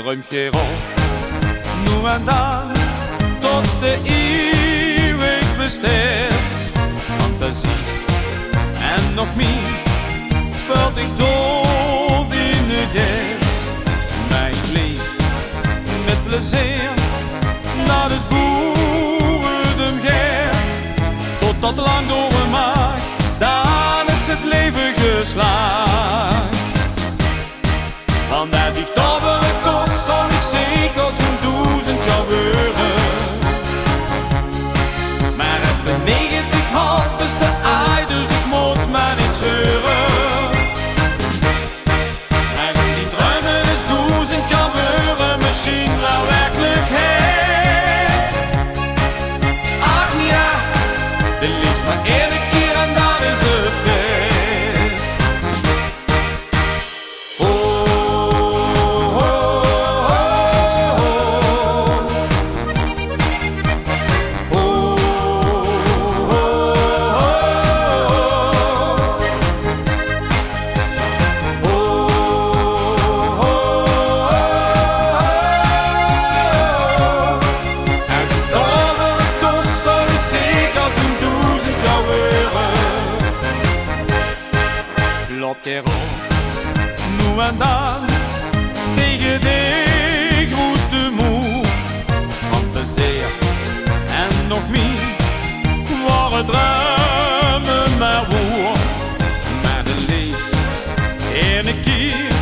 droomt je op, nu en dan, tot de eeuwig bestaat. Fantasie en nog meer, speelt ik dood in het jas. Mijn vlieg met plezier, naar de boeren gaat, totdat lang door maakt, dan is het leven geslaagd. Want als ik tobberen kost, zal ik zeker zo'n 1000 jaar worden. Maar als de 90 had, best de aai, dus ik moet maar niet zeuren. En die dromen is 1000 jaar worden, misschien wel werkelijkheid. Ach ja, de liefst maar één keer en dan is het feit. Loopt er op, nu en dan, tegen de grote moe. Fantaseer en nog meer, waren dromen maar woord. Maar de lees, ene keer